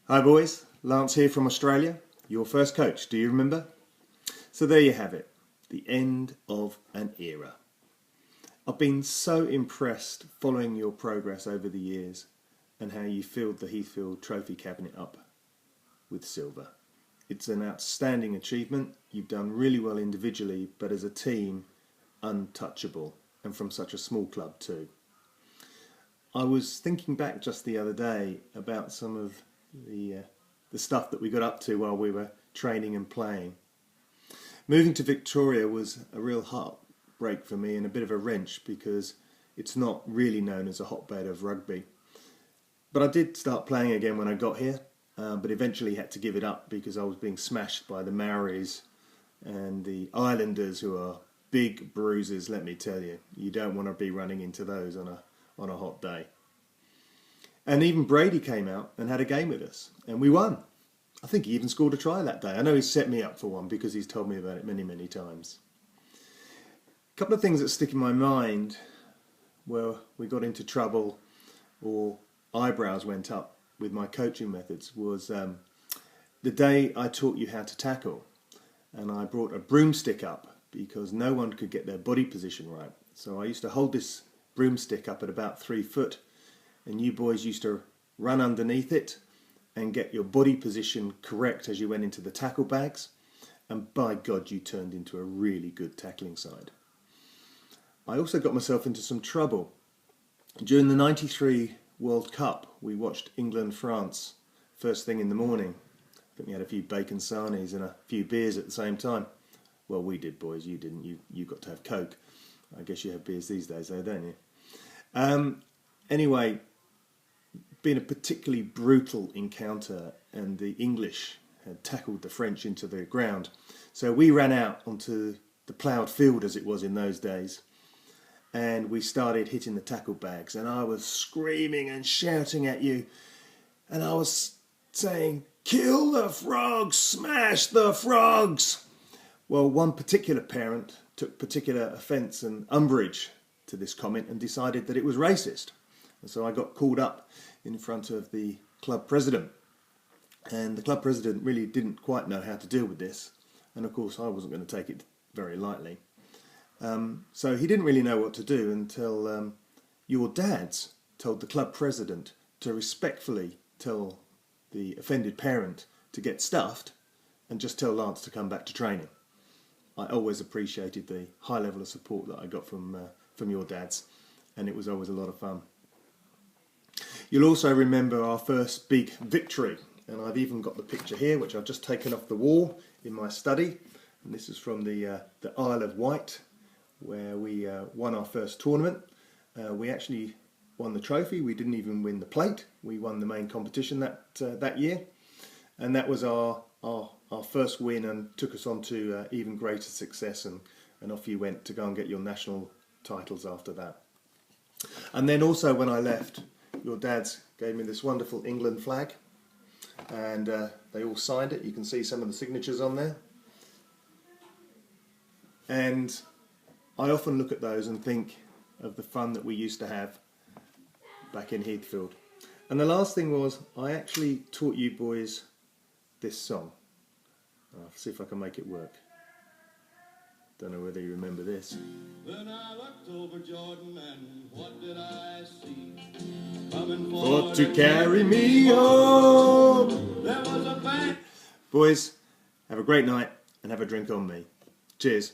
Hi boys, Lance here from Australia, your first coach, do you remember? So there you have it, the end of an era. I've been so impressed following your progress over the years and how you filled the Heathfield trophy cabinet up with silver. It's an outstanding achievement, you've done really well individually, but as a team, untouchable, and from such a small club too. I was thinking back just the other day about some of the stuff that we got up to while we were training and playing. Moving to Victoria was a real heartbreak for me and a bit of a wrench because it's not really known as a hotbed of rugby. But I did start playing again when I got here, but eventually had to give it up because I was being smashed by the Maoris and the Islanders, who are big bruisers, let me tell you. You don't want to be running into those on a hot day. And even Brady came out and had a game with us, and we won. I think he even scored a try that day. I know he set me up for one because he's told me about it many, many times. A couple of things that stick in my mind where we got into trouble or eyebrows went up with my coaching methods was the day I taught you how to tackle, and I brought a broomstick up because no one could get their body position right. So I used to hold this broomstick up at about 3 foot, and you boys used to run underneath it and get your body position correct as you went into the tackle bags, and by God, you turned into a really good tackling side. I also got myself into some trouble. During the '93 World Cup, we watched England-France first thing in the morning. I think we had a few bacon sarnies and a few beers at the same time. Well, we did, boys, you didn't. You got to have Coke. I guess you have beers these days though, don't you? Anyway, been a particularly brutal encounter, and the English had tackled the French into the ground. So we ran out onto the ploughed field, as it was in those days, and we started hitting the tackle bags, and I was screaming and shouting at you, and I was saying, "Kill the frogs, smash the frogs!" Well, one particular parent took particular offence and umbrage to this comment and decided that it was racist. And so I got called up in front of the club president, and the club president really didn't quite know how to deal with this, and of course I wasn't going to take it very lightly. So he didn't really know what to do until your dads told the club president to respectfully tell the offended parent to get stuffed and just tell Lance to come back to training. I always appreciated the high level of support that I got from your dads, and it was always a lot of fun. You'll also remember our first big victory, and I've even got the picture here, which I've just taken off the wall in my study. And this is from the Isle of Wight, where we won our first tournament. We actually won the trophy. We didn't even win the plate. We won the main competition that year, and that was our first win, and took us on to even greater success. And off you went to go and get your national titles after that. And then also when I left, your dads gave me this wonderful England flag, and they all signed it. You can see some of the signatures on there. And I often look at those and think of the fun that we used to have back in Heathfield. And the last thing was, I actually taught you boys this song. I'll see if I can make it work. Don't know whether you remember this. Then I looked over Jordan, and what did I see? For to carry me home. There was a bank. Boys, have a great night and have a drink on me. Cheers.